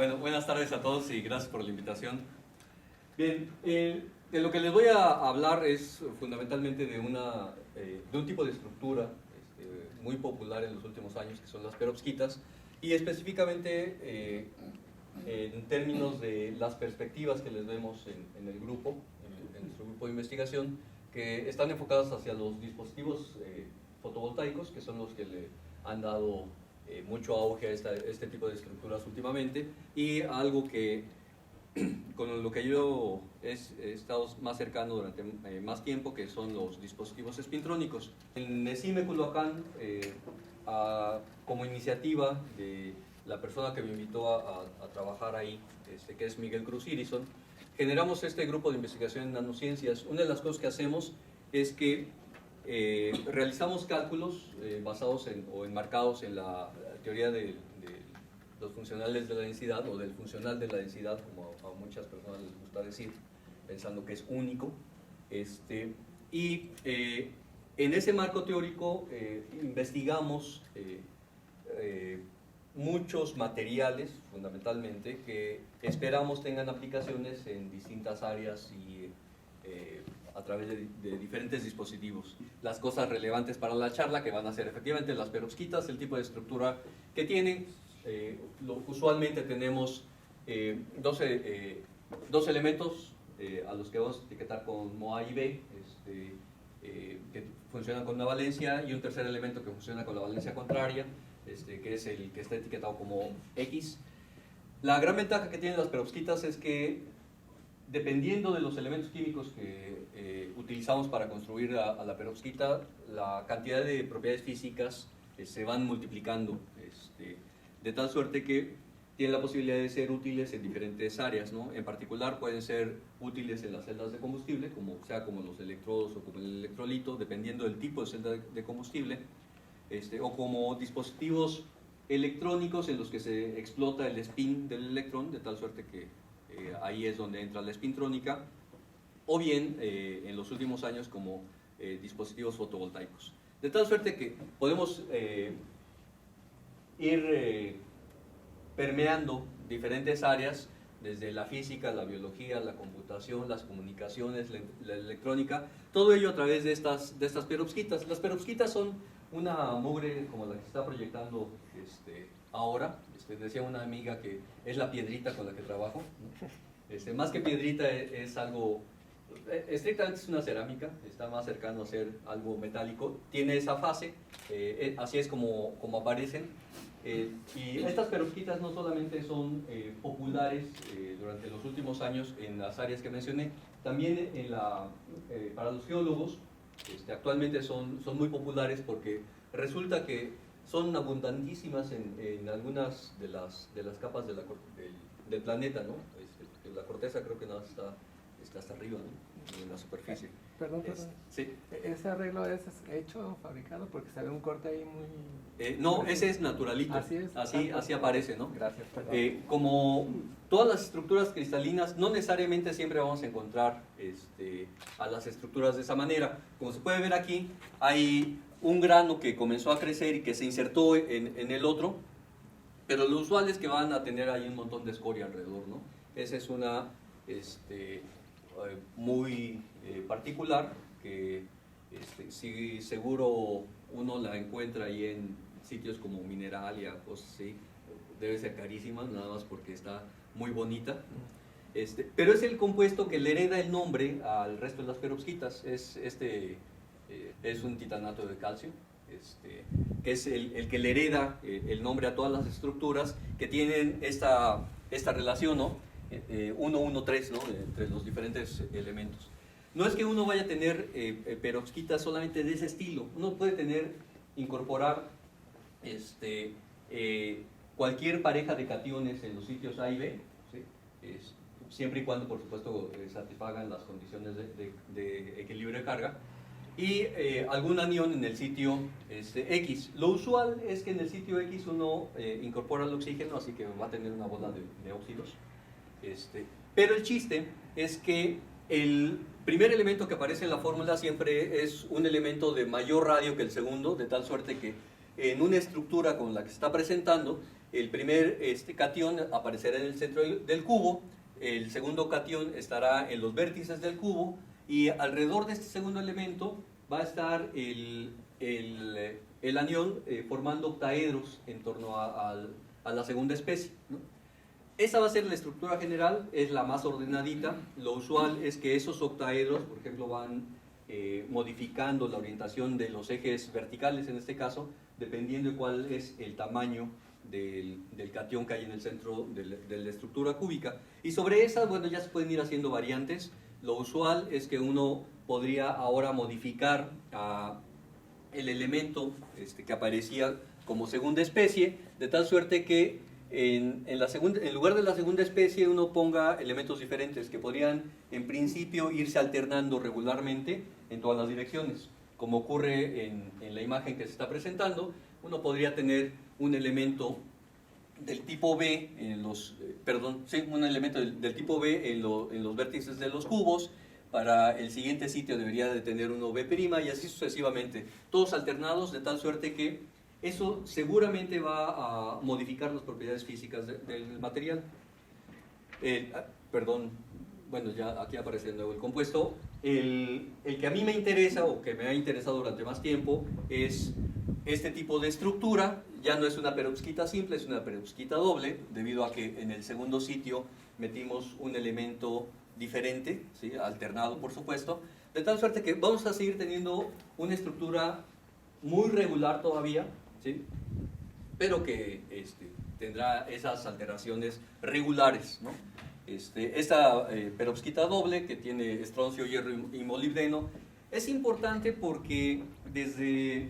Bueno, buenas tardes a todos y gracias por la invitación. Bien, de lo que les voy a hablar es fundamentalmente de un tipo de estructura muy popular en los últimos años, que son las perovskitas, y específicamente en términos de las perspectivas que les vemos en el grupo, en nuestro grupo de investigación, que están enfocadas hacia los dispositivos fotovoltaicos, que son los que le han dado mucho auge a este tipo de estructuras últimamente, y algo que con lo que yo he estado más cercano durante más tiempo, que son los dispositivos espintrónicos. En ESIME Culhuacán, como iniciativa de la persona que me invitó a trabajar ahí, que es Miguel Cruz Irison, generamos este grupo de investigación en nanociencias. Una de las cosas que hacemos es que realizamos cálculos basados o enmarcados en la teoría de los funcionales de la densidad, o del funcional de la densidad, como a muchas personas les gusta decir, pensando que es único. Y en ese marco teórico investigamos muchos materiales, fundamentalmente, que esperamos tengan aplicaciones en distintas áreas y a través de diferentes dispositivos. Las cosas relevantes para la charla, que van a ser efectivamente las perovskitas, el tipo de estructura que tienen. Usualmente tenemos dos elementos a los que vamos a etiquetar con MOA y B, que funcionan con una valencia, y un tercer elemento que funciona con la valencia contraria, que es el que está etiquetado como X. La gran ventaja que tienen las perovskitas es que, dependiendo de los elementos químicos que utilizamos para construir a la perovskita, la cantidad de propiedades físicas se van multiplicando, de tal suerte que tienen la posibilidad de ser útiles en diferentes áreas, ¿no? En particular pueden ser útiles en las celdas de combustible, como los electrodos o como el electrolito, dependiendo del tipo de celda de combustible, o como dispositivos electrónicos en los que se explota el spin del electrón, de tal suerte que ahí es donde entra la espintrónica, o bien en los últimos años como dispositivos fotovoltaicos. De tal suerte que podemos ir permeando diferentes áreas, desde la física, la biología, la computación, las comunicaciones, la electrónica, todo ello a través de estas perovskitas. Las perovskitas son una mugre como la que se está proyectando ahora. Decía una amiga que es la piedrita con la que trabajo, ¿no? Más que piedrita es algo, estrictamente es una cerámica, está más cercano a ser algo metálico, tiene esa fase, así es como aparecen. Y estas perovskitas no solamente son populares durante los últimos años en las áreas que mencioné, también para los geólogos actualmente son muy populares, porque resulta que son abundantísimas en algunas de las capas del planeta, ¿no? La corteza creo que no está hasta arriba, ¿no? En la superficie. Perdón. Sí. ¿Ese arreglo es hecho, fabricado? Porque se ve un corte ahí muy... no, ese es naturalito. Así es. Así aparece, ¿no? Gracias, perdón. Como todas las estructuras cristalinas, no necesariamente siempre vamos a encontrar a las estructuras de esa manera. Como se puede ver aquí, hay un grano que comenzó a crecer y que se insertó en el otro, pero lo usual es que van a tener ahí un montón de escoria alrededor, ¿no? Esa es una muy particular, que si seguro uno la encuentra ahí en sitios como Mineralia, cosas así, debe ser carísima, nada más porque está muy bonita. Pero es el compuesto que le hereda el nombre al resto de las perovskitas. Es un titanato de calcio, que es el que le hereda el nombre a todas las estructuras que tienen esta relación, ¿no? 1-1-3, ¿no? Entre los diferentes elementos. No es que uno vaya a tener perovskitas solamente de ese estilo. Uno puede incorporar cualquier pareja de cationes en los sitios A y B, ¿sí? Siempre y cuando, por supuesto, satisfagan las condiciones de equilibrio de carga, y algún anión en el sitio X. Lo usual es que en el sitio X uno incorpora el oxígeno, así que va a tener una bola de óxidos. Pero el chiste es que el primer elemento que aparece en la fórmula siempre es un elemento de mayor radio que el segundo, de tal suerte que en una estructura como la que se está presentando, el primer catión aparecerá en el centro del cubo, el segundo catión estará en los vértices del cubo, y alrededor de este segundo elemento va a estar el anión formando octaedros en torno a la segunda especie, ¿no? Esa va a ser la estructura general, es la más ordenadita. Lo usual es que esos octaedros, por ejemplo, van modificando la orientación de los ejes verticales, en este caso, dependiendo de cuál es el tamaño del catión que hay en el centro de la estructura cúbica. Y sobre esas, bueno, ya se pueden ir haciendo variantes. Lo usual es que uno podría ahora modificar el elemento que aparecía como segunda especie, de tal suerte que en lugar de la segunda especie uno ponga elementos diferentes que podrían en principio irse alternando regularmente en todas las direcciones. Como ocurre en la imagen que se está presentando, uno podría tener un elemento del tipo B un elemento del tipo B en los vértices de los cubos. Para el siguiente sitio debería de tener uno B' y así sucesivamente, todos alternados, de tal suerte que eso seguramente va a modificar las propiedades físicas del material. Bueno, ya aquí aparece de nuevo el compuesto. El que a mí me interesa, o que me ha interesado durante más tiempo, es este tipo de estructura. Ya no es una perovskita simple, es una perovskita doble, debido a que en el segundo sitio metimos un elemento diferente, ¿sí? Alternado por supuesto, de tal suerte que vamos a seguir teniendo una estructura muy regular todavía, ¿sí? Pero que tendrá esas alteraciones regulares, ¿no? Esta perovskita doble, que tiene estroncio, hierro y molibdeno, es importante porque desde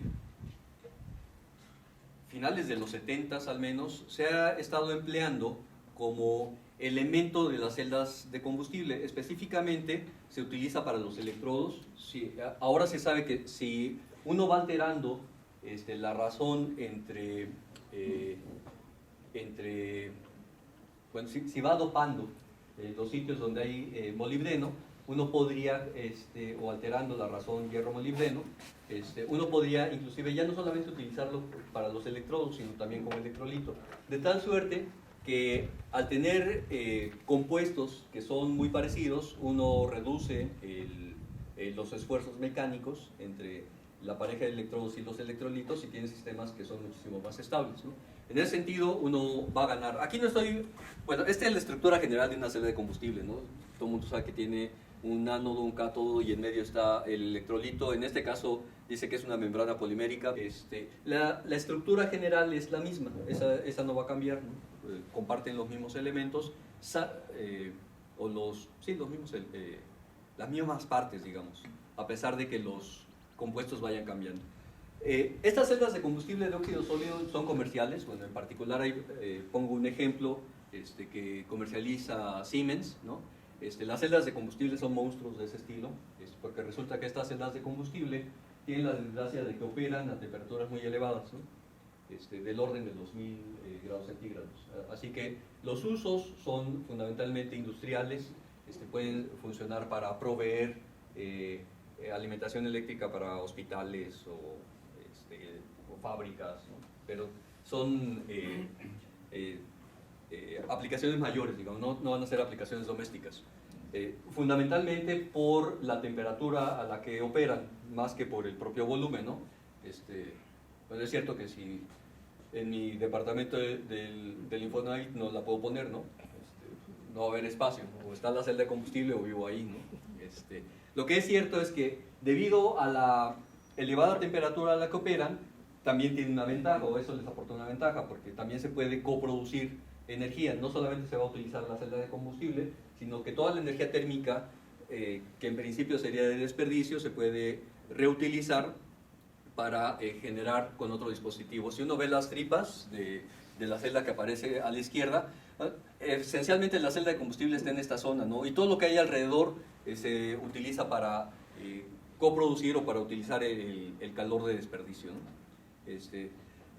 finales de los 70s al menos se ha estado empleando como elemento de las celdas de combustible. Específicamente se utiliza para los electrodos. Ahora se sabe que si uno va alterando la razón bueno, si va dopando los sitios donde hay molibdeno, uno podría, o alterando la razón hierro-molibdeno, uno podría inclusive ya no solamente utilizarlo para los electrodos, sino también como electrolito. De tal suerte que al tener compuestos que son muy parecidos, uno reduce los esfuerzos mecánicos entre la pareja de electrodos y los electrolitos y tiene sistemas que son muchísimo más estables, ¿no? En ese sentido, uno va a ganar. Aquí no estoy... Bueno, esta es la estructura general de una celda de combustible, ¿no? Todo el mundo sabe que tiene un ánodo, un cátodo y en medio está el electrolito. En este caso dice que es una membrana polimérica. La estructura general es la misma, esa no va a cambiar, ¿no? Comparten los mismos elementos, las mismas partes, digamos, a pesar de que los compuestos vayan cambiando. Estas celdas de combustible de óxido sólido son comerciales. Bueno, en particular ahí, pongo un ejemplo que comercializa Siemens, ¿no? Las celdas de combustible son monstruos de ese estilo, porque resulta que estas celdas de combustible tienen la desgracia de que operan a temperaturas muy elevadas, ¿no? Del orden de 2000 grados centígrados. Así que los usos son fundamentalmente industriales, pueden funcionar para proveer alimentación eléctrica para hospitales o fábricas, ¿no? Pero son aplicaciones mayores, digamos, no van a ser aplicaciones domésticas. Fundamentalmente por la temperatura a la que operan, más que por el propio volumen, ¿no? Bueno, es cierto que si en mi departamento del Infonavit no la puedo poner, ¿no? No va a haber espacio, ¿no? O está la celda de combustible o vivo ahí, ¿no? Lo que es cierto es que debido a la elevada temperatura a la que operan, también tienen una ventaja, o eso les aporta una ventaja, porque también se puede coproducir energía. No solamente se va a utilizar la celda de combustible, sino que toda la energía térmica, que en principio sería de desperdicio, se puede reutilizar para generar con otro dispositivo. Si uno ve las tripas de la celda que aparece a la izquierda, esencialmente la celda de combustible está en esta zona, ¿no? Y todo lo que hay alrededor se utiliza para coproducir o para utilizar el calor de desperdicio, ¿no?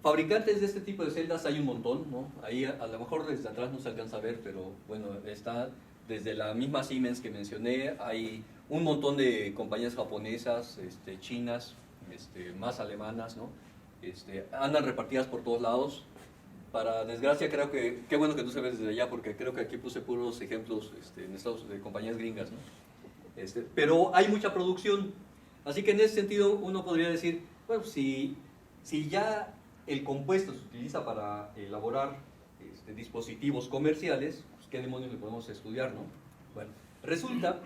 Fabricantes de este tipo de celdas hay un montón, ¿no? Ahí a lo mejor desde atrás no se alcanza a ver, pero bueno, está desde la misma Siemens que mencioné, hay un montón de compañías japonesas, chinas, más alemanas, ¿no? andan repartidas por todos lados. Para desgracia, creo que, qué bueno que tú se ves desde allá, porque creo que aquí puse puros ejemplos en Estados, de compañías gringas, ¿no? Pero hay mucha producción, así que en ese sentido uno podría decir, bueno, si ya el compuesto se utiliza para elaborar dispositivos comerciales, pues qué demonios le podemos estudiar, ¿no? Bueno, resulta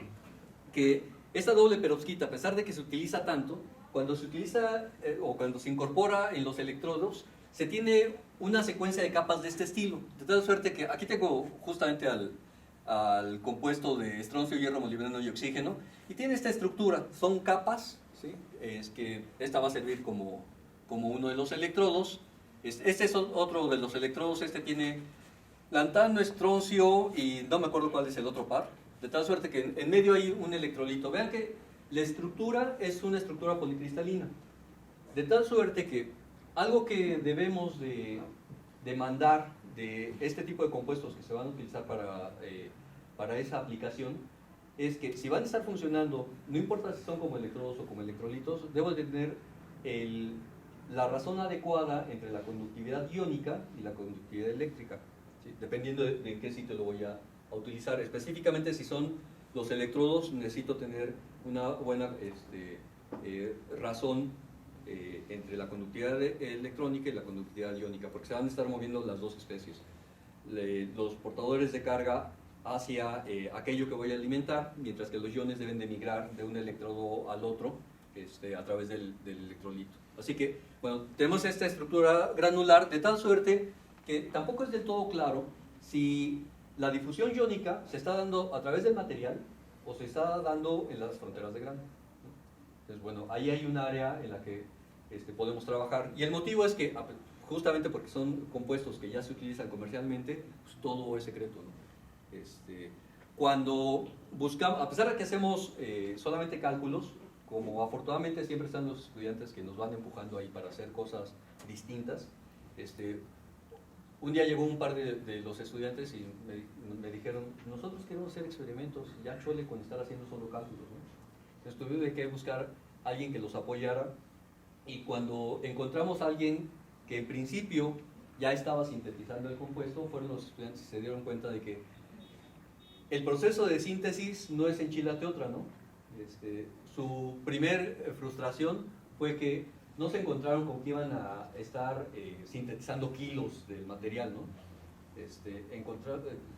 que esta doble perovskita, a pesar de que se utiliza tanto, cuando se utiliza o cuando se incorpora en los electrodos, se tiene una secuencia de capas de este estilo, de tal suerte que aquí tengo justamente al compuesto de estroncio, hierro, molibdeno y oxígeno, y tiene esta estructura, son capas, ¿sí? Es que esta va a servir como uno de los electrodos. Este es otro de los electrodos, este tiene lantano, estroncio y no me acuerdo cuál es el otro par, de tal suerte que en medio hay un electrolito. Vean que la estructura es una estructura policristalina, de tal suerte que algo que debemos de demandar de este tipo de compuestos que se van a utilizar para esa aplicación es que si van a estar funcionando, no importa si son como electrodos o como electrolitos, debo de tener la razón adecuada entre la conductividad iónica y la conductividad eléctrica, ¿sí? Dependiendo de en qué sitio lo voy a utilizar. Específicamente si son los electrodos, necesito tener una buena razón entre la conductividad electrónica y la conductividad iónica, porque se van a estar moviendo las dos especies. Los portadores de carga hacia aquello que voy a alimentar, mientras que los iones deben de migrar de un electrodo al otro a través del electrolito. Así que, bueno, tenemos esta estructura granular de tal suerte que tampoco es del todo claro si la difusión iónica se está dando a través del material o se está dando en las fronteras de grano. Entonces, bueno, ahí hay un área en la que podemos trabajar. Y el motivo es que, justamente porque son compuestos que ya se utilizan comercialmente, pues todo es secreto, ¿no? Cuando buscamos, a pesar de que hacemos solamente cálculos, como afortunadamente siempre están los estudiantes que nos van empujando ahí para hacer cosas distintas, un día llegó un par de los estudiantes y me dijeron, nosotros queremos hacer experimentos, ya chole con estar haciendo solo cálculos, ¿no? Entonces tuve que buscar a alguien que los apoyara, y cuando encontramos a alguien que en principio ya estaba sintetizando el compuesto, fueron los estudiantes y se dieron cuenta de que el proceso de síntesis no es enchilate otra, ¿no? Su primer frustración fue que no se encontraron con que iban a estar sintetizando kilos del material, ¿no?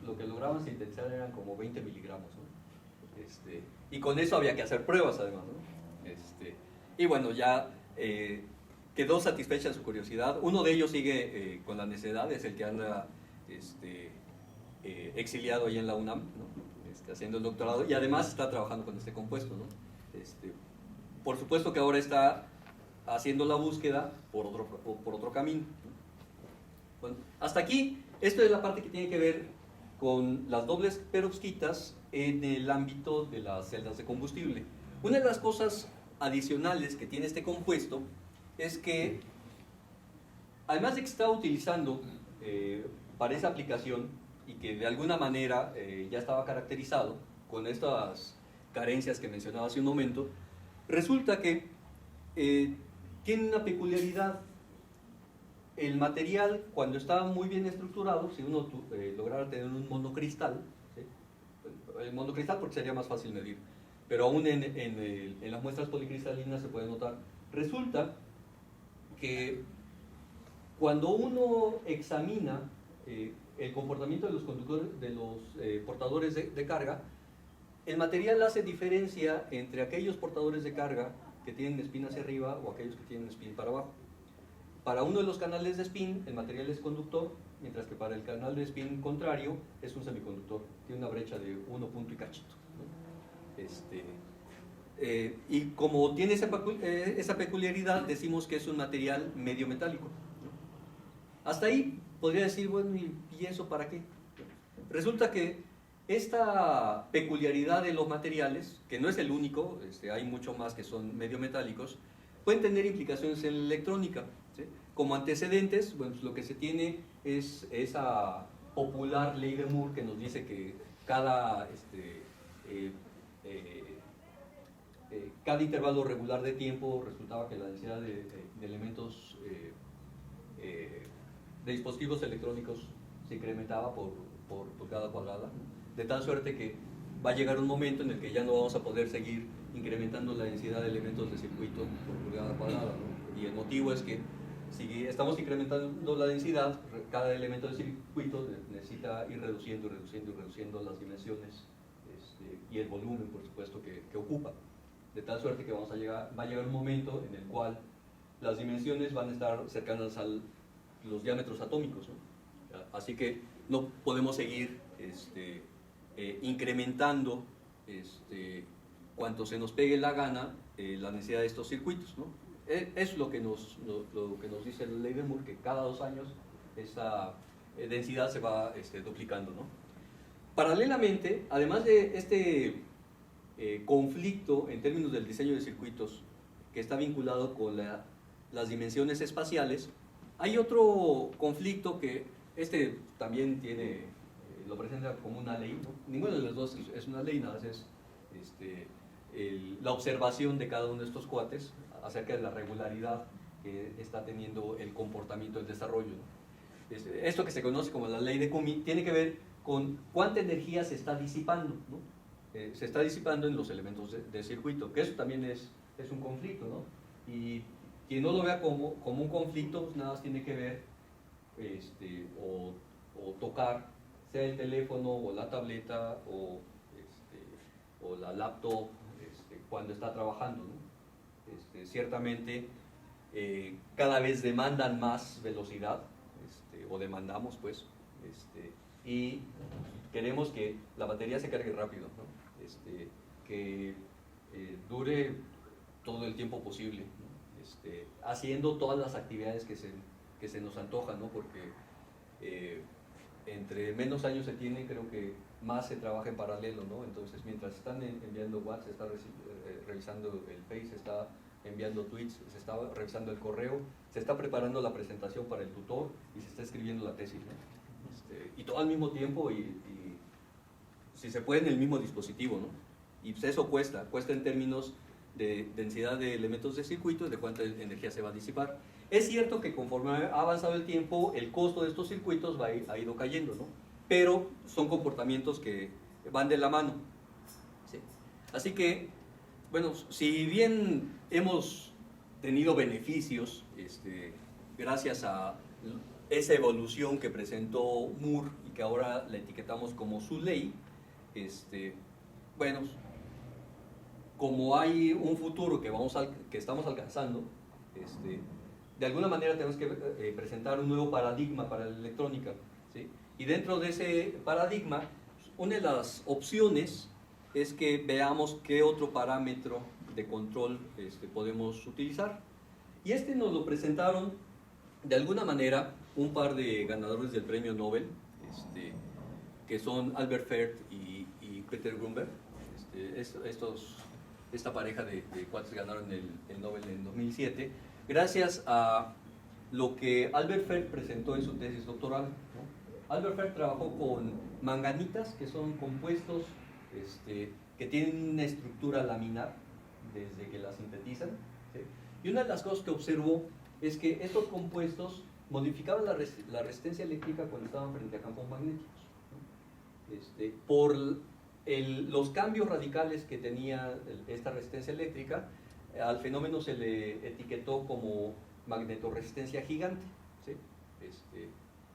Lo que lograban sintetizar eran como 20 miligramos, ¿no? Y con eso había que hacer pruebas además, ¿no? Y bueno, ya quedó satisfecha su curiosidad. Uno de ellos sigue con la necedad, es el que anda exiliado ahí en la UNAM, ¿no? Haciendo el doctorado, y además está trabajando con este compuesto, ¿no? Por supuesto que ahora está haciendo la búsqueda por otro camino, ¿no? Bueno, hasta aquí, esto es la parte que tiene que ver con las dobles perovskitas en el ámbito de las celdas de combustible. Una de las cosas adicionales que tiene este compuesto es que, además de que está utilizando para esa aplicación y que de alguna manera ya estaba caracterizado con estas carencias que mencionaba hace un momento, resulta que tiene una peculiaridad. El material, cuando está muy bien estructurado, si uno lograra tener un monocristal, ¿sí? El monocristal porque sería más fácil medir, pero aún en las muestras policristalinas se puede notar, resulta que cuando uno examina el comportamiento de los conductores, de los portadores de carga, el material hace diferencia entre aquellos portadores de carga que tienen spin hacia arriba o aquellos que tienen spin para abajo. Para uno de los canales de spin, el material es conductor, mientras que para el canal de spin contrario es un semiconductor, tiene una brecha de 1 punto y cachito, ¿no? Y como tiene esa peculiaridad, decimos que es un material medio metálico, ¿no? Hasta ahí podría decir, bueno, ¿y eso para qué? Resulta que esta peculiaridad de los materiales, que no es el único, hay mucho más que son medio metálicos, pueden tener implicaciones en la electrónica, ¿sí? Como antecedentes, bueno, pues lo que se tiene es esa popular ley de Moore que nos dice que cada intervalo regular de tiempo resultaba que la densidad de elementos de dispositivos electrónicos se incrementaba por pulgada cuadrada, de tal suerte que va a llegar un momento en el que ya no vamos a poder seguir incrementando la densidad de elementos de circuito por pulgada cuadrada, ¿no? Y el motivo es que si estamos incrementando la densidad, cada elemento de circuito necesita ir reduciendo las dimensiones y el volumen, por supuesto, que ocupa. De tal suerte que va a llegar un momento en el cual las dimensiones van a estar cercanas a los diámetros atómicos, ¿no? Así que no podemos seguir incrementando cuanto se nos pegue la gana la necesidad de estos circuitos, ¿no? Es lo que nos dice la ley de Moore, que cada 2 años esa densidad se va duplicando, ¿no? Paralelamente, además de este conflicto en términos del diseño de circuitos que está vinculado con las dimensiones espaciales, hay otro conflicto que también lo presenta como una ley, ¿no? Ninguno de los dos es una ley, nada más es la observación de cada uno de estos cuates acerca de la regularidad que está teniendo el comportamiento del desarrollo, ¿no? Esto que se conoce como la ley de Kumi tiene que ver con cuánta energía se está disipando, ¿no? Se está disipando en los elementos de circuito, que eso también es un conflicto, ¿no? Y quien no lo vea como un conflicto, pues nada más tiene que ver o tocar, sea el teléfono o la tableta o la laptop cuando está trabajando, ¿no? Ciertamente cada vez demandan más velocidad, o demandamos pues, y queremos que la batería se cargue rápido, ¿no? Que dure todo el tiempo posible, ¿no? Haciendo todas las actividades que se nos antojan, ¿no? Porque entre menos años se tienen, creo que más se trabaja en paralelo, ¿no? Entonces, mientras están enviando WhatsApp, se está revisando el Face, se está enviando tweets, se está revisando el correo, se está preparando la presentación para el tutor y se está escribiendo la tesis, ¿no? Y todo al mismo tiempo y si se puede en el mismo dispositivo, ¿no? Y pues eso cuesta en términos de densidad de elementos de circuito, de cuánta energía se va a disipar. Es cierto que conforme ha avanzado el tiempo, el costo de estos circuitos ha ido cayendo, ¿no? Pero son comportamientos que van de la mano, ¿sí? Así que, bueno, si bien hemos tenido beneficios gracias a esa evolución que presentó Moore y que ahora la etiquetamos como su ley, bueno, como hay un futuro que estamos alcanzando, de alguna manera tenemos que presentar un nuevo paradigma para la electrónica, ¿sí? Y dentro de ese paradigma, una de las opciones es que veamos qué otro parámetro de control podemos utilizar. Y nos lo presentaron de alguna manera un par de ganadores del premio Nobel, que son Albert Fert y Peter Grunberg. Esta pareja de cuates ganaron el Nobel en 2007, gracias a lo que Albert Fert presentó en su tesis doctoral, ¿no? Albert Fert trabajó con manganitas, que son compuestos que tienen una estructura laminar desde que la sintetizan, ¿sí? Y una de las cosas que observó es que estos compuestos modificaban la resistencia eléctrica cuando estaban frente a campos magnéticos, ¿no? Por los cambios radicales que tenía esta resistencia eléctrica, al fenómeno se le etiquetó como magnetoresistencia gigante, ¿sí?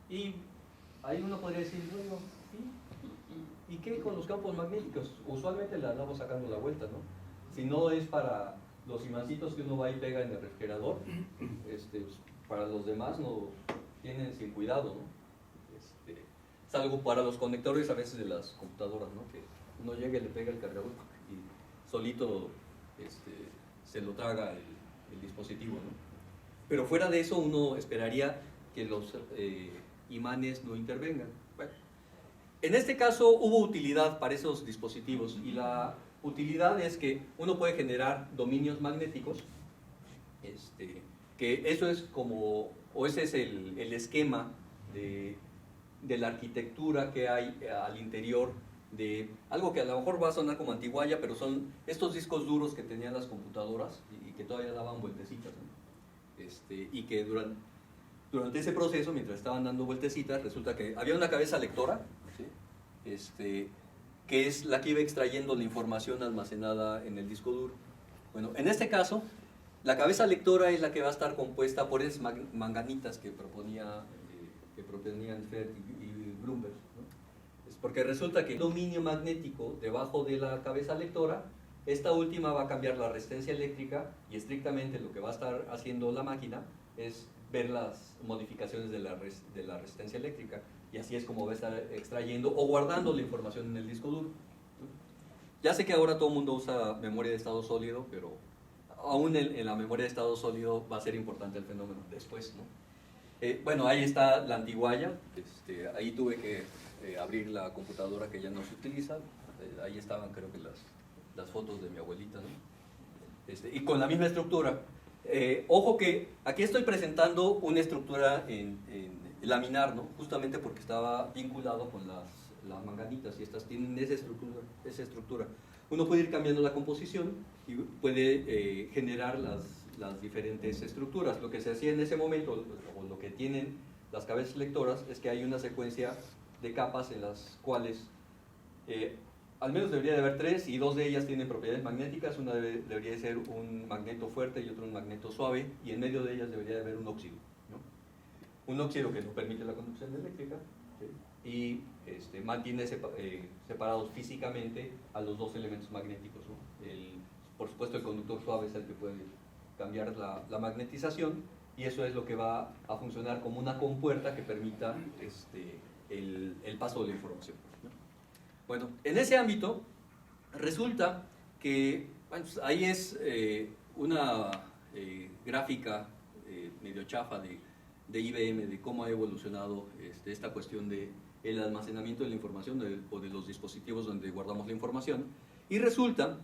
Y ahí uno podría decir, bueno, ¿y qué con los campos magnéticos? Usualmente le andamos sacando la vuelta, ¿no? Si no es para los imancitos que uno va y pega en el refrigerador, para los demás no tienen sin cuidado, ¿no? Salvo para los conectores a veces de las computadoras, ¿no? Que uno llega y le pega el cargador y solito se lo traga el dispositivo, ¿no? Pero fuera de eso uno esperaría que los imanes no intervengan. Bueno, en este caso hubo utilidad para esos dispositivos y la utilidad es que uno puede generar dominios magnéticos, que eso es como, o ese es el esquema de la arquitectura que hay al interior de algo que a lo mejor va a sonar como antiguaya, pero son estos discos duros que tenían las computadoras y que todavía daban vueltecitas, ¿no? y que durante ese proceso, mientras estaban dando vueltecitas, resulta que había una cabeza lectora, ¿sí? Que es la que iba extrayendo la información almacenada en el disco duro. Bueno, en este caso, la cabeza lectora es la que va a estar compuesta por esas manganitas que proponían Fert y Brumberg, ¿no? Es porque resulta que el dominio magnético debajo de la cabeza lectora, esta última va a cambiar la resistencia eléctrica y estrictamente lo que va a estar haciendo la máquina es ver las modificaciones de la resistencia eléctrica, y así es como va a estar extrayendo o guardando la información en el disco duro. Ya sé que ahora todo el mundo usa memoria de estado sólido, pero aún en la memoria de estado sólido va a ser importante el fenómeno después, ¿no? Bueno, ahí está la antiguaya. Ahí tuve que abrir la computadora que ya no se utiliza. Ahí estaban, creo que las fotos de mi abuelita, ¿no? Y con la misma estructura. Ojo que aquí estoy presentando una estructura en laminar, ¿no? Justamente porque estaba vinculado con las manganitas, y estas tienen esa estructura. Uno puede ir cambiando la composición y puede generar las diferentes estructuras. Lo que se hacía en ese momento, o lo que tienen las cabezas lectoras, es que hay una secuencia de capas en las cuales al menos debería de haber 3, y 2 de ellas tienen propiedades magnéticas. Una debería de ser un magneto fuerte y otro un magneto suave, y en medio de ellas debería de haber un óxido, ¿no? Un óxido que no permite la conducción eléctrica, ¿sí? Y mantiene separados físicamente a los 2 elementos magnéticos, ¿no? Por supuesto, el conductor suave es el que puede cambiar la magnetización, y eso es lo que va a funcionar como una compuerta que permita el paso de la información, ¿no? Bueno, en ese ámbito resulta que, bueno, pues ahí es una gráfica medio chafa de IBM, de cómo ha evolucionado esta cuestión del almacenamiento de la información o de los dispositivos donde guardamos la información. Y resulta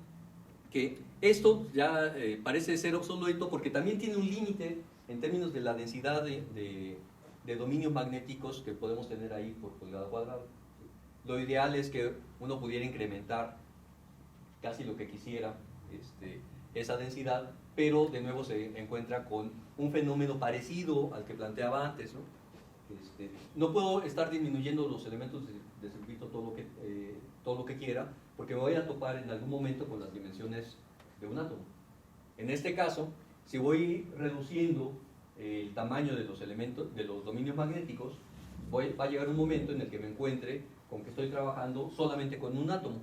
que esto ya parece ser obsoleto, porque también tiene un límite en términos de la densidad de dominios magnéticos que podemos tener ahí por pulgada cuadrada. Lo ideal es que uno pudiera incrementar casi lo que quisiera esa densidad, pero de nuevo se encuentra con un fenómeno parecido al que planteaba antes, ¿no? No puedo estar disminuyendo los elementos de circuito todo lo que quiera, porque me voy a topar en algún momento con las dimensiones de un átomo. En este caso, si voy reduciendo el tamaño de los elementos, de los dominios magnéticos, va a llegar un momento en el que me encuentre con que estoy trabajando solamente con un átomo,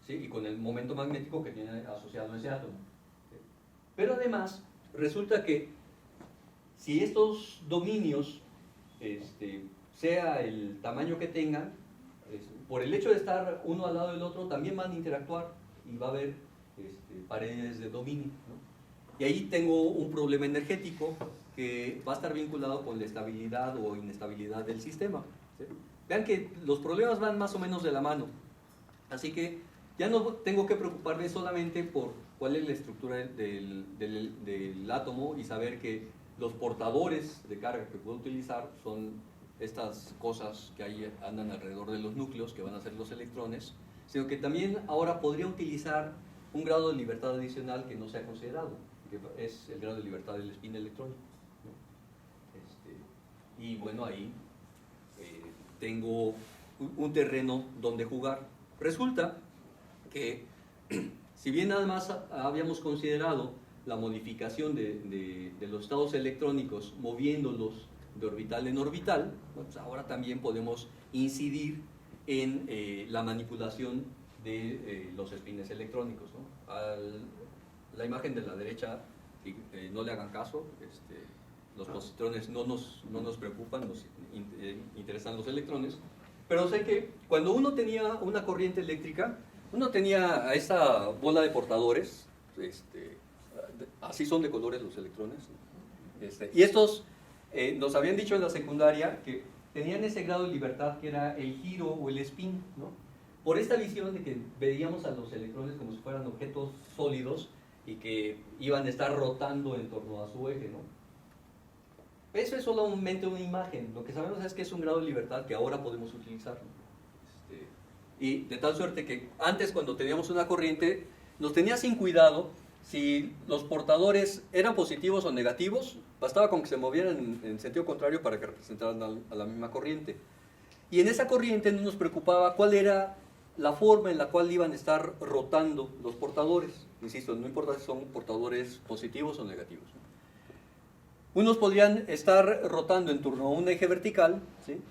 ¿sí? Y con el momento magnético que tiene asociado ese átomo, ¿sí? Pero además, resulta que si estos dominios, sea el tamaño que tengan, por el hecho de estar uno al lado del otro, también van a interactuar y va a haber paredes de dominio, ¿no? Y ahí tengo un problema energético que va a estar vinculado con la estabilidad o inestabilidad del sistema, ¿sí? Vean que los problemas van más o menos de la mano, así que ya no tengo que preocuparme solamente por cuál es la estructura del átomo y saber que los portadores de carga que puedo utilizar son estas cosas que ahí andan alrededor de los núcleos, que van a ser los electrones, sino que también ahora podría utilizar un grado de libertad adicional que no se ha considerado, que es el grado de libertad del spin electrónico, ¿no? Y bueno, ahí tengo un terreno donde jugar. Resulta que, si bien nada más habíamos considerado la modificación de los estados electrónicos moviéndolos de orbital en orbital, bueno, pues ahora también podemos incidir en la manipulación de los espines electrónicos, ¿no? La imagen de la derecha, no le hagan caso, los positrones no nos preocupan, nos interesan los electrones, pero sé que cuando uno tenía una corriente eléctrica, uno tenía a esa bola de portadores, así son de colores los electrones, y estos nos habían dicho en la secundaria que tenían ese grado de libertad que era el giro o el spin, ¿no? Por esta visión de que veíamos a los electrones como si fueran objetos sólidos y que iban a estar rotando en torno a su eje, ¿no? Eso es solamente una imagen. Lo que sabemos es que es un grado de libertad que ahora podemos utilizar, ¿no? Y de tal suerte que antes, cuando teníamos una corriente, nos tenía sin cuidado si los portadores eran positivos o negativos bastaba con que se movieran en sentido contrario para que representaran a la misma corriente. Y en esa corriente no nos preocupaba cuál era la forma en la cual iban a estar rotando los portadores. Insisto, no importa si son portadores positivos o negativos, ¿no? Unos podrían estar rotando en torno a un eje vertical, ¿sí?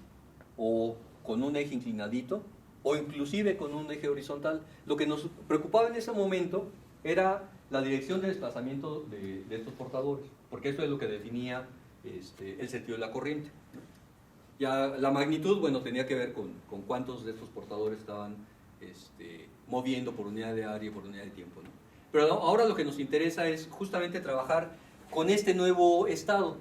O con un eje inclinadito, o inclusive con un eje horizontal. Lo que nos preocupaba en ese momento era la dirección de desplazamiento de estos portadores, porque eso es lo que definía el sentido de la corriente. Ya la magnitud, bueno, tenía que ver con cuántos de estos portadores estaban moviendo por unidad de área y por unidad de tiempo, ¿no? Pero ahora lo que nos interesa es justamente trabajar con este nuevo estado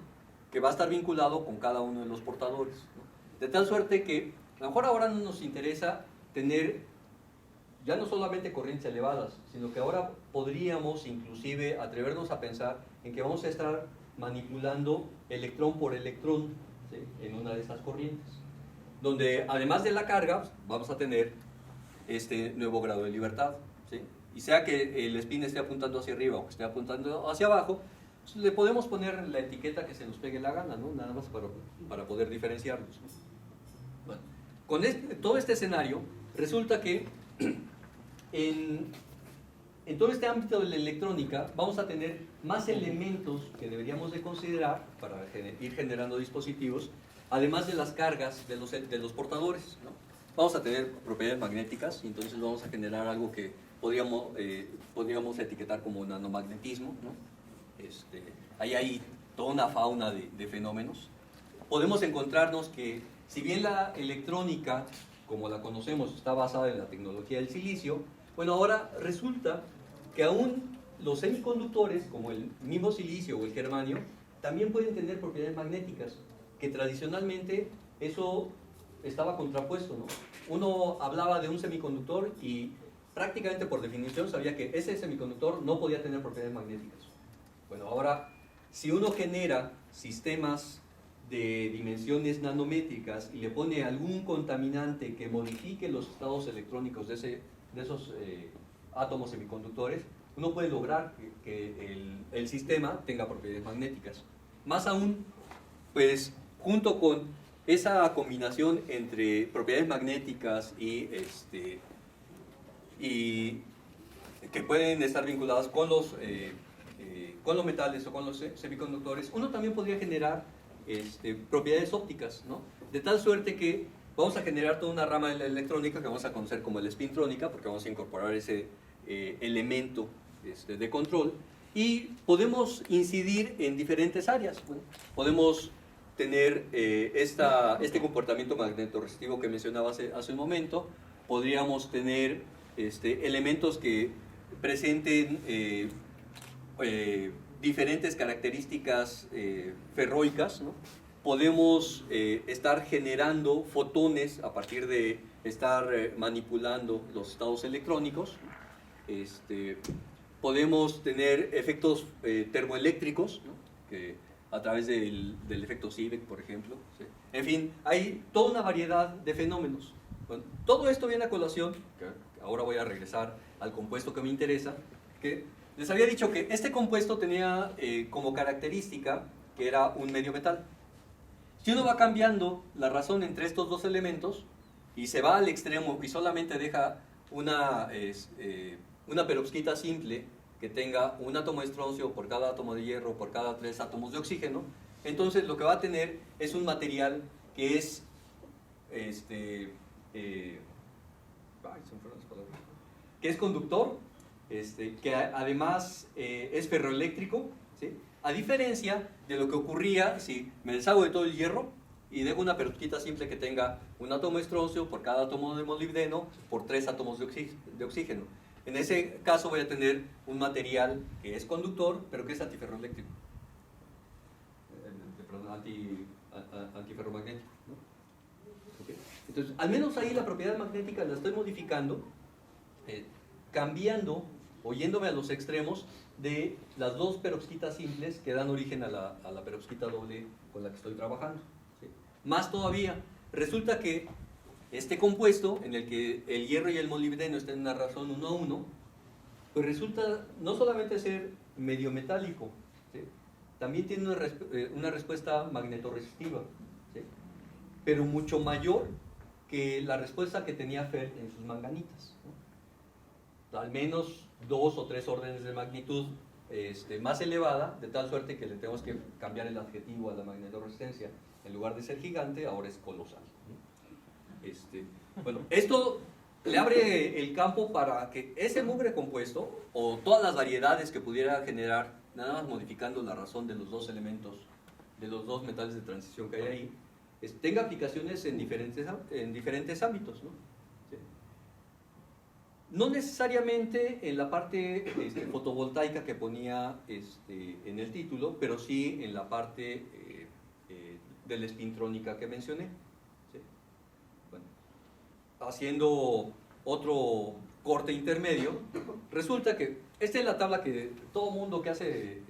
que va a estar vinculado con cada uno de los portadores, ¿no? De tal suerte que a lo mejor ahora no nos interesa tener ya no solamente corrientes elevadas, sino que ahora podríamos inclusive atrevernos a pensar en que vamos a estar manipulando electrón por electrón, ¿sí? En una de esas corrientes, donde además de la carga vamos a tener este nuevo grado de libertad, ¿sí? Y sea que el spin esté apuntando hacia arriba o que esté apuntando hacia abajo, pues le podemos poner la etiqueta que se nos pegue la gana, ¿no? Nada más para poder diferenciarlos, ¿no? Bueno, con todo este escenario, resulta que en todo este ámbito de la electrónica vamos a tener más elementos que deberíamos de considerar para ir generando dispositivos, además de las cargas de los portadores, ¿no? Vamos a tener propiedades magnéticas y entonces vamos a generar algo que podríamos etiquetar como nanomagnetismo, ¿no? Ahí hay toda una fauna de fenómenos. Podemos encontrarnos que si bien la electrónica, como la conocemos, está basada en la tecnología del silicio, bueno, ahora resulta que aún los semiconductores, como el mismo silicio o el germanio, también pueden tener propiedades magnéticas, que tradicionalmente eso estaba contrapuesto, ¿no? Uno hablaba de un semiconductor y prácticamente por definición sabía que ese semiconductor no podía tener propiedades magnéticas. Bueno, ahora, si uno genera sistemas de dimensiones nanométricas y le pone algún contaminante que modifique los estados electrónicos de esos átomos semiconductores, uno puede lograr que el sistema tenga propiedades magnéticas. Más aún, pues, junto con esa combinación entre propiedades magnéticas y que pueden estar vinculadas con los metales o con los semiconductores, uno también podría generar propiedades ópticas, ¿no? De tal suerte que vamos a generar toda una rama de la electrónica que vamos a conocer como el spintrónica, porque vamos a incorporar ese elemento de control, y podemos incidir en diferentes áreas. Bueno, podemos tener este comportamiento magnetorresistivo que mencionaba hace un momento. Podríamos tener elementos que presenten diferentes características ferroicas, ¿no? Podemos estar generando fotones a partir de estar manipulando los estados electrónicos. Podemos tener efectos termoeléctricos, ¿no? Que a través del efecto Seebeck, por ejemplo, ¿sí? En fin, hay toda una variedad de fenómenos. Bueno, todo esto viene a colación, que ahora voy a regresar al compuesto que me interesa, que les había dicho que este compuesto tenía como característica que era un medio metal. Si uno va cambiando la razón entre estos dos elementos y se va al extremo y solamente deja una perovskita simple que tenga un átomo de estroncio por cada átomo de hierro por cada 3 átomos de oxígeno, entonces lo que va a tener es un material que es conductor, que además es ferroeléctrico, ¿sí? A diferencia de lo que ocurría si me deshago de todo el hierro y dejo una perovskita simple que tenga un átomo de estroncio por cada átomo de molibdeno por 3 átomos de oxígeno. En ese caso voy a tener un material que es conductor, pero que es antiferroeléctrico, antiferromagnético, ¿no? ¿Okay? Entonces, al menos ahí la propiedad magnética la estoy modificando, cambiando o yéndome a los extremos de las dos perovskitas simples que dan origen a la perovskita doble con la que estoy trabajando, ¿sí? Más todavía, resulta que este compuesto, en el que el hierro y el molibdeno están en una razón 1 a 1, pues resulta no solamente ser medio metálico, ¿sí? también tiene una respuesta magnetorresistiva, ¿sí? Pero mucho mayor que la respuesta que tenía Fer en sus manganitas, ¿no? Al menos 2 o 3 órdenes de magnitud más elevada, de tal suerte que le tenemos que cambiar el adjetivo a la magnetorresistencia. En lugar de ser gigante, ahora es colosal, ¿no? Bueno, esto le abre el campo para que ese mugre compuesto, o todas las variedades que pudiera generar, nada más modificando la razón de los dos elementos, de los dos metales de transición que hay ahí, tenga aplicaciones en diferentes ámbitos, ¿no? ¿Sí? No necesariamente en la parte fotovoltaica que ponía en el título, pero sí en la parte de la espintrónica que mencioné. ¿Sí? Bueno, haciendo otro corte intermedio, resulta que esta es la tabla que todo mundo que hace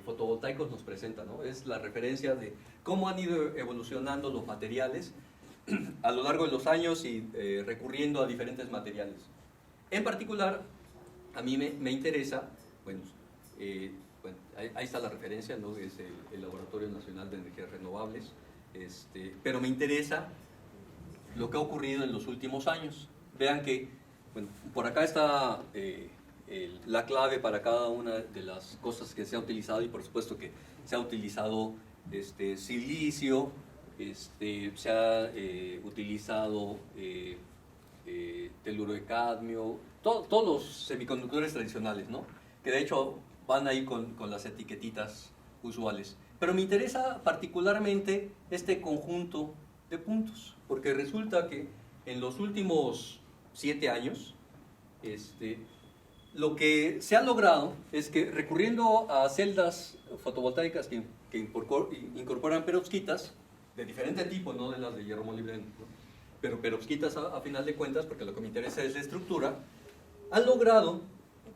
fotovoltaicos nos presenta, ¿no? Es la referencia de cómo han ido evolucionando los materiales a lo largo de los años y recurriendo a diferentes materiales. En particular, a mí me interesa, bueno, ahí está la referencia, ¿no? Es el Laboratorio Nacional de Energías Renovables, pero me interesa lo que ha ocurrido en los últimos años. Vean que, bueno, por acá está la clave para cada una de las cosas que se ha utilizado, y por supuesto que se ha utilizado silicio, se ha utilizado teluro de cadmio, todos los semiconductores tradicionales, ¿no? Que de hecho van ahí con las etiquetitas usuales. Pero me interesa particularmente este conjunto de puntos, porque resulta que en los últimos 7 años, lo que se ha logrado es que, recurriendo a celdas fotovoltaicas que incorporan perovskitas de diferente tipo, no de las de hierro molibdeno, ¿no? Pero perovskitas a final de cuentas, porque lo que me interesa es la estructura, han logrado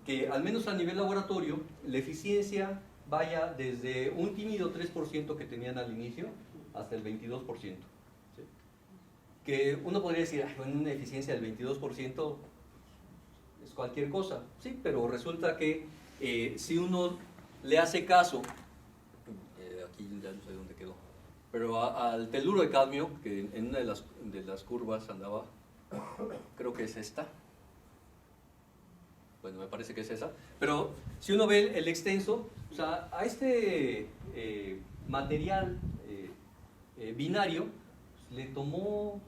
que, al menos a nivel laboratorio, la eficiencia vaya desde un tímido 3% que tenían al inicio hasta el 22%. ¿Sí? Que uno podría decir, bueno, una eficiencia del 22% es cualquier cosa, sí, pero resulta que si uno le hace caso, aquí ya no sé dónde quedó, pero al teluro de cadmio, que en una de las curvas andaba, creo que es esta, bueno, me parece que es esa, pero si uno ve el extenso, o sea, a este material binario le tomó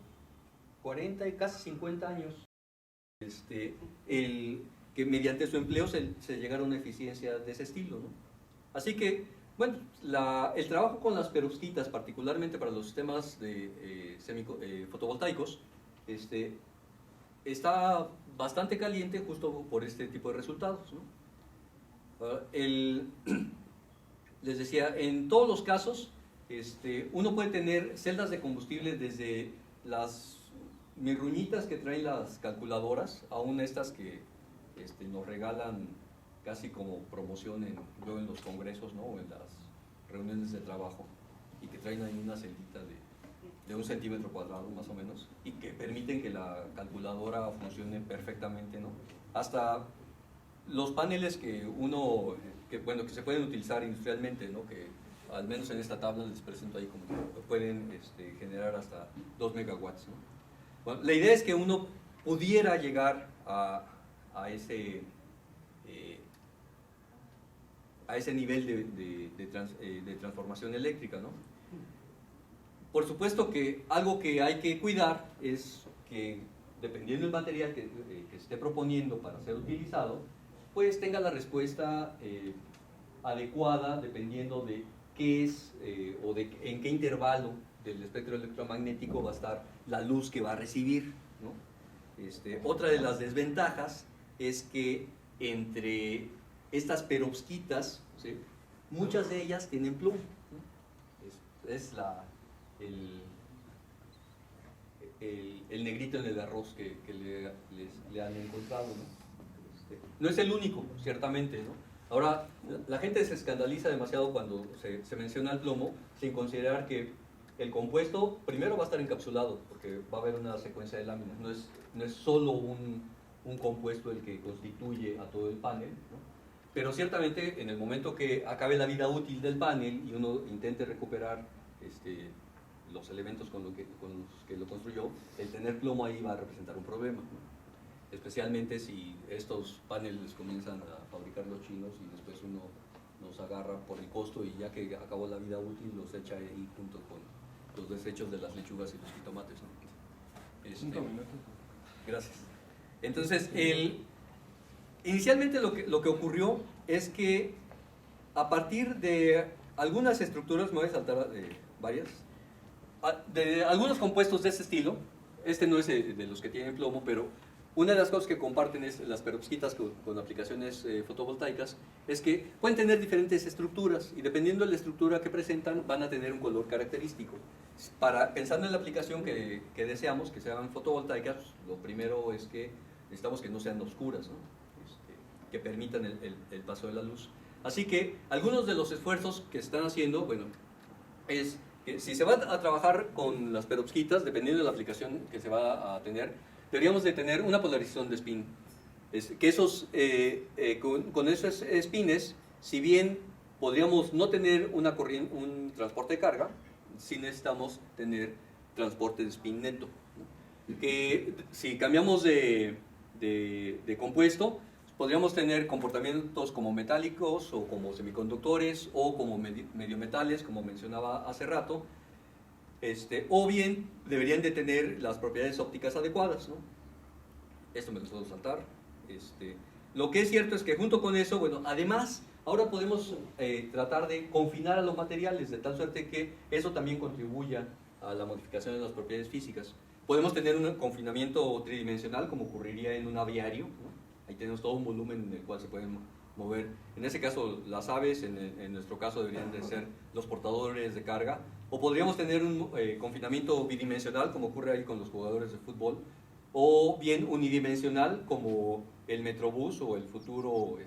40 y casi 50 años que mediante su empleo se llegara a una eficiencia de ese estilo, ¿no? Así que, bueno, el trabajo con las perovskitas, particularmente para los sistemas fotovoltaicos, está bastante caliente justo por este tipo de resultados, ¿no? Les decía, en todos los casos, uno puede tener celdas de combustible desde las mirruñitas que traen las calculadoras, aún estas que nos regalan casi como promoción luego en los congresos, ¿no? O en las reuniones de trabajo, y que traen ahí una celdita de 1 centímetro cuadrado más o menos, y que permiten que la calculadora funcione perfectamente, ¿no? Hasta los paneles que se pueden utilizar industrialmente, ¿no? Que al menos en esta tabla les presento ahí como que pueden generar hasta 2 megawatts, ¿no? Bueno, la idea es que uno pudiera llegar a ese nivel de transformación eléctrica, ¿no? Por supuesto que algo que hay que cuidar es que, dependiendo del material que se esté proponiendo para ser utilizado, pues tenga la respuesta adecuada dependiendo de qué es o en qué intervalo del espectro electromagnético va a estar la luz que va a recibir, ¿no? Otra de las desventajas es que entre estas perovskitas, ¿sí?, muchas de ellas tienen plomo, ¿no? Es el negrito en el arroz que le han encontrado, ¿no? No es el único, ciertamente, ¿no? Ahora, la gente se escandaliza demasiado cuando se menciona el plomo, sin considerar que el compuesto primero va a estar encapsulado, porque va a haber una secuencia de láminas, no es solo un compuesto el que constituye a todo el panel, ¿no? pero ciertamente en el momento que acabe la vida útil del panel y uno intente recuperar los elementos con los que lo construyó, el tener plomo ahí va a representar un problema, ¿no? Especialmente si estos paneles comienzan a fabricar los chinos y después uno los agarra por el costo y ya que acabó la vida útil los echa ahí junto con los desechos de las lechugas y los jitomates, ¿no? 5 minutos. Gracias. Entonces, inicialmente lo que ocurrió es que a partir de algunas estructuras, me voy a saltar varias, de algunos compuestos de ese estilo, este no es de los que tienen plomo, pero una de las cosas que comparten es las perovskitas con aplicaciones fotovoltaicas, es que pueden tener diferentes estructuras y dependiendo de la estructura que presentan van a tener un color característico. Pensando en la aplicación que deseamos, que sean fotovoltaicas, lo primero es que necesitamos que no sean oscuras, ¿no? Que permitan el paso de la luz. Así que algunos de los esfuerzos que se están haciendo, bueno, es que si se va a trabajar con las perovskitas, dependiendo de la aplicación que se va a tener, deberíamos de tener una polarización de spin. Que con esos spines, si bien podríamos no tener un transporte de carga, sí necesitamos tener transporte de spin neto, ¿no? Que si cambiamos de compuesto, podríamos tener comportamientos como metálicos o como semiconductores o como mediometales, como mencionaba hace rato, o bien deberían de tener las propiedades ópticas adecuadas, ¿no? Esto me lo puedo saltar. Lo que es cierto es que junto con eso, bueno, además, ahora podemos tratar de confinar a los materiales de tal suerte que eso también contribuya a la modificación de las propiedades físicas. Podemos tener un confinamiento tridimensional como ocurriría en un aviario, ¿no? Ahí tenemos todo un volumen en el cual se pueden mover. En ese caso, las aves, en nuestro caso, deberían de ser los portadores de carga. O podríamos tener un confinamiento bidimensional, como ocurre ahí con los jugadores de fútbol, o bien unidimensional, como el Metrobús o el futuro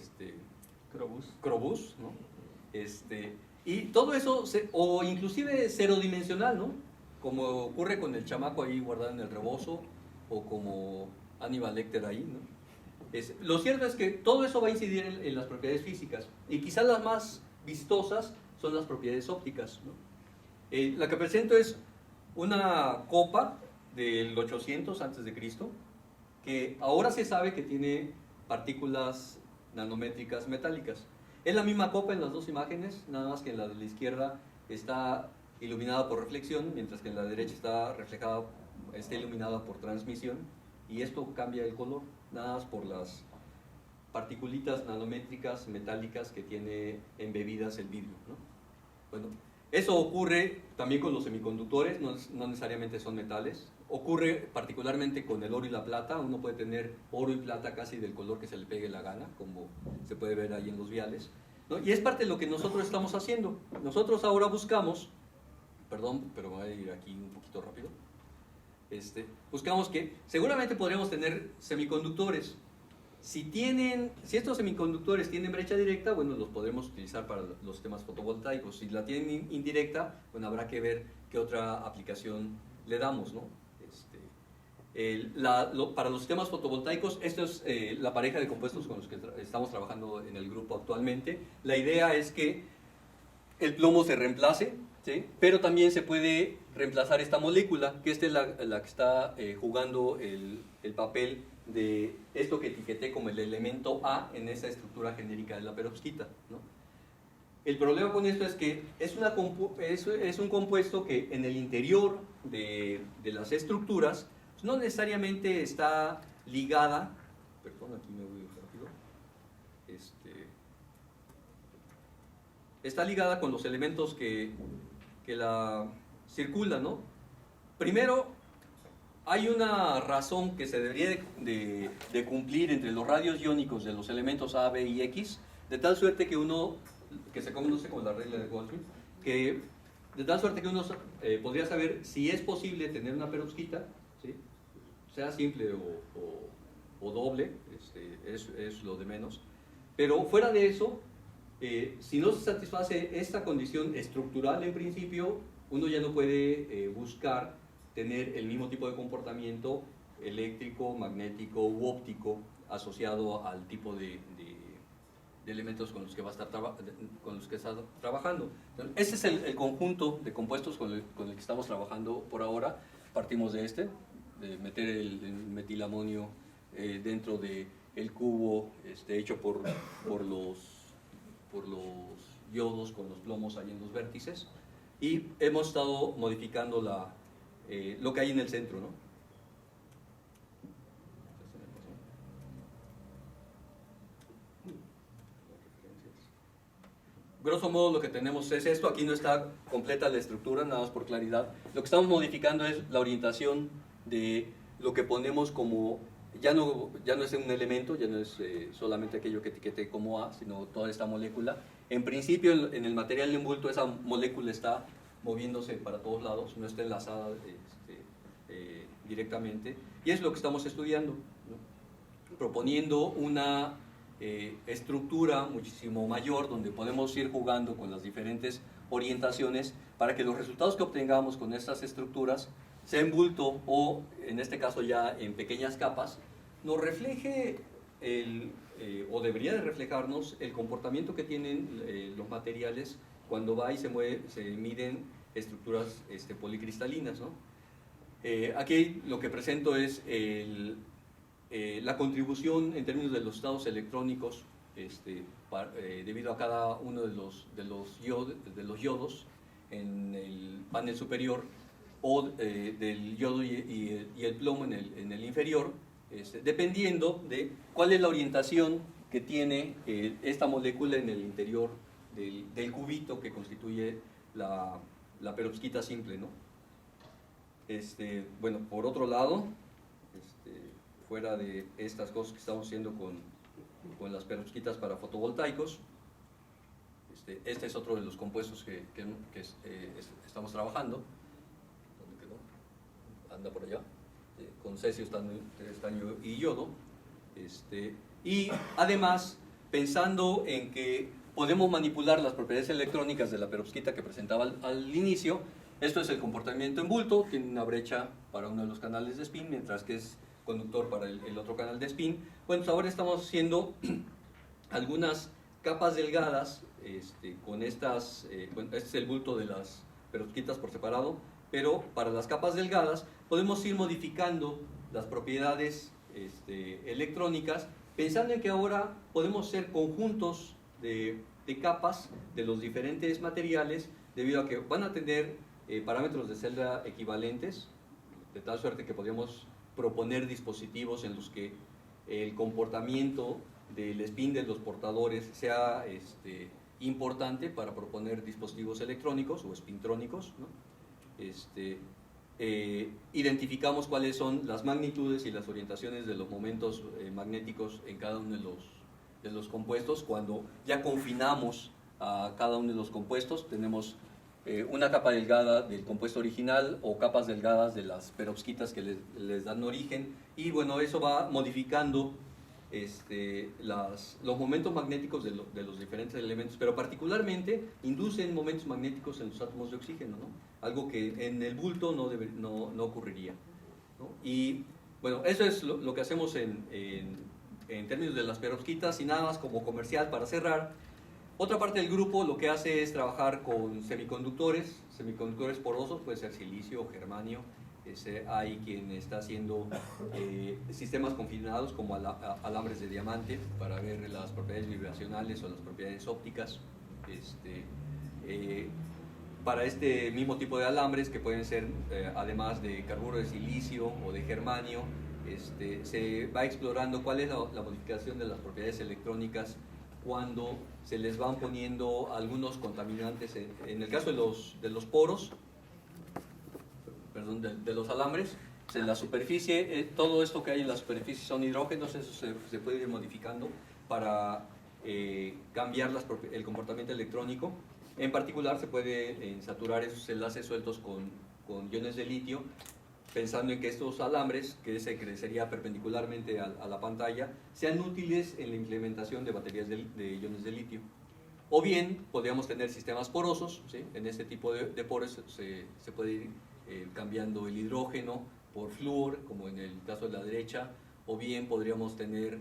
Crobús, ¿no? Y todo eso, o inclusive cerodimensional, ¿no? Como ocurre con el chamaco ahí guardado en el rebozo, o como Aníbal Lecter ahí, ¿no? Lo cierto es que todo eso va a incidir en las propiedades físicas, y quizás las más vistosas son las propiedades ópticas, ¿no? La que presento es una copa del 800 a.C., que ahora se sabe que tiene partículas nanométricas metálicas. Es la misma copa en las dos imágenes, nada más que en la de la izquierda está iluminada por reflexión, mientras que en la derecha está iluminada por transmisión, y esto cambia el color, nada más por las particulitas nanométricas metálicas que tiene embebidas el vidrio, ¿no? Bueno, eso ocurre también con los semiconductores, no necesariamente son metales. Ocurre particularmente con el oro y la plata. Uno puede tener oro y plata casi del color que se le pegue la gana, como se puede ver ahí en los viales, ¿no? Y es parte de lo que nosotros estamos haciendo. Nosotros ahora buscamos, perdón, pero me voy a ir aquí un poquito rápido. Buscamos que seguramente podríamos tener semiconductores. Si estos semiconductores tienen brecha directa, bueno, los podremos utilizar para los sistemas fotovoltaicos. Si la tienen indirecta, bueno, habrá que ver qué otra aplicación le damos, ¿no? Para los sistemas fotovoltaicos, esto es la pareja de compuestos con los que estamos trabajando en el grupo actualmente. La idea es que el plomo se reemplace, ¿sí? Pero también se puede reemplazar esta molécula, que esta es la que está jugando el papel de esto que etiqueté como el elemento A en esa estructura genérica de la perovskita, ¿no? El problema con esto es que es un compuesto que en el interior de las estructuras no necesariamente está ligada, perdón, aquí me voy rápido, está ligada con los elementos que la circulan, ¿no? Primero, hay una razón que se debería de cumplir entre los radios iónicos de los elementos A, B y X, de tal suerte que se conoce como la regla de Goldschmidt, de tal suerte que uno podría saber si es posible tener una perovskita, ¿sí? Sea simple o doble, es lo de menos. Pero fuera de eso, si no se satisface esta condición estructural en principio, uno ya no puede buscar tener el mismo tipo de comportamiento eléctrico, magnético u óptico asociado al tipo de elementos con los que va a estar con los que está trabajando. Ese es el conjunto de compuestos con el que estamos trabajando por ahora. Partimos de meter el metilamonio dentro del cubo hecho por los yodos con los plomos ahí en los vértices, y hemos estado modificando lo que hay en el centro, ¿no? Grosso modo lo que tenemos es esto. Aquí no está completa la estructura, nada más por claridad. Lo que estamos modificando es la orientación de lo que ponemos como, ya no es un elemento, ya no es solamente aquello que etiquete como A, sino toda esta molécula. En principio, en el material de envuelto, esa molécula está moviéndose para todos lados, no está enlazada directamente, y es lo que estamos estudiando, ¿no? Proponiendo una estructura muchísimo mayor, donde podemos ir jugando con las diferentes orientaciones para que los resultados que obtengamos con estas estructuras, sea en bulto o en este caso ya en pequeñas capas, nos refleje o debería de reflejarnos el comportamiento que tienen los materiales cuando va y se miden estructuras policristalinas, ¿no? Aquí lo que presento es la contribución en términos de los estados electrónicos debido a cada uno de los yodos en el panel superior, o del yodo y el plomo en el inferior, dependiendo de cuál es la orientación que tiene esta molécula en el interior del cubito que constituye la perovskita simple, ¿no? Bueno, por otro lado, fuera de estas cosas que estamos haciendo con las perovskitas para fotovoltaicos, este es otro de los compuestos que estamos trabajando. ¿Dónde quedó? Anda por allá, con cesio, estaño y yodo. Y además, pensando en que podemos manipular las propiedades electrónicas de la perovskita que presentaba al inicio. Esto es el comportamiento en bulto, tiene una brecha para uno de los canales de spin, mientras que es conductor para el otro canal de spin. Bueno, pues ahora estamos haciendo algunas capas delgadas con estas, este es el bulto de las perovskitas por separado, pero para las capas delgadas podemos ir modificando las propiedades electrónicas, pensando en que ahora podemos hacer conjuntos de capas de los diferentes materiales, debido a que van a tener parámetros de celda equivalentes, de tal suerte que podríamos proponer dispositivos en los que el comportamiento del spin de los portadores sea importante para proponer dispositivos electrónicos o spintrónicos, ¿no? Identificamos cuáles son las magnitudes y las orientaciones de los momentos magnéticos en cada uno de los compuestos. Cuando ya confinamos a cada uno de los compuestos, tenemos una capa delgada del compuesto original o capas delgadas de las perovskitas que les dan origen, y bueno, eso va modificando los momentos magnéticos de los diferentes elementos, pero particularmente inducen momentos magnéticos en los átomos de oxígeno, ¿no? Algo que en el bulto no ocurriría, ¿no? Y bueno, eso es lo que hacemos en términos de las perovskitas. Y nada más como comercial para cerrar, otra parte del grupo lo que hace es trabajar con semiconductores porosos, puede ser silicio o germanio. Hay quien está haciendo sistemas confinados como alambres de diamante para ver las propiedades vibracionales o las propiedades ópticas. Para este mismo tipo de alambres, que pueden ser además de carburo de silicio o de germanio, se va explorando cuál es la modificación de las propiedades electrónicas cuando se les van poniendo algunos contaminantes. En el caso de los poros, perdón, de los alambres, en la superficie, todo esto que hay en la superficie son hidrógenos. Eso se puede ir modificando para cambiar el comportamiento electrónico. En particular, se puede saturar esos enlaces sueltos con iones de litio, pensando en que estos alambres, que se crecería perpendicularmente a la pantalla, sean útiles en la implementación de baterías de iones de litio. O bien, podríamos tener sistemas porosos, ¿sí? En este tipo de poros se puede ir cambiando el hidrógeno por flúor, como en el caso de la derecha, o bien podríamos tener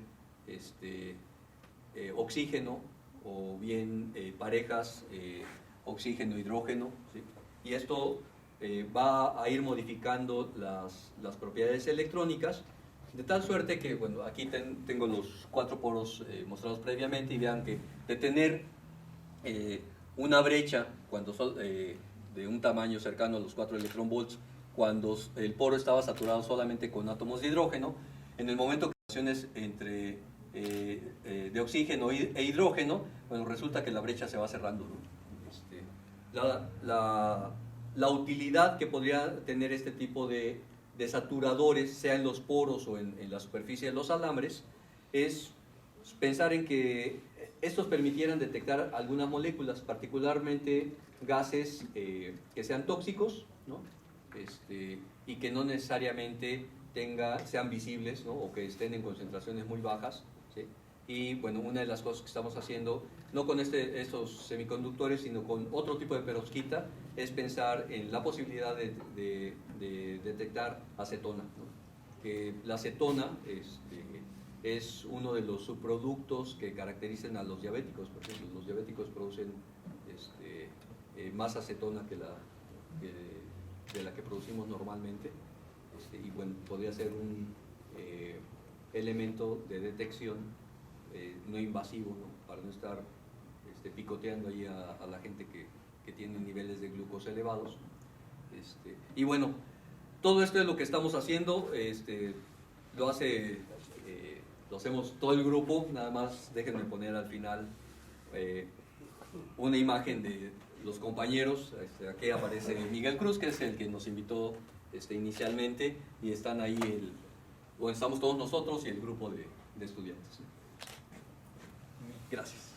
oxígeno o bien parejas oxígeno-hidrógeno, ¿sí? Y esto va a ir modificando las propiedades electrónicas, de tal suerte que, bueno, aquí tengo los 4 poros mostrados previamente, y vean que de tener una brecha cuando de un tamaño cercano a los 4 electronvolts, cuando el poro estaba saturado solamente con átomos de hidrógeno, en el momento que relaciones entre de oxígeno e hidrógeno, bueno, resulta que la brecha se va cerrando, ¿no? La utilidad que podría tener este tipo de saturadores, sea en los poros o en la superficie de los alambres, es pensar en que estos permitieran detectar algunas moléculas, particularmente gases que sean tóxicos, ¿no? Y que no necesariamente sean visibles, ¿no? O que estén en concentraciones muy bajas, ¿sí? Y bueno, una de las cosas que estamos haciendo, no con estos semiconductores, sino con otro tipo de perovskita, es pensar en la posibilidad de detectar acetona, ¿no? Que la acetona es uno de los subproductos que caracterizan a los diabéticos. Por ejemplo, los diabéticos producen más acetona de la que producimos normalmente, y bueno, podría ser un elemento de detección no invasivo, ¿no? Para no estar picoteando ahí a la gente que tiene niveles de glucosa elevados. Y bueno, todo esto es lo que estamos haciendo, lo hacemos todo el grupo. Nada más déjenme poner al final una imagen de los compañeros. Aquí aparece Miguel Cruz, que es el que nos invitó inicialmente, y están ahí, estamos todos nosotros y el grupo de estudiantes. Gracias.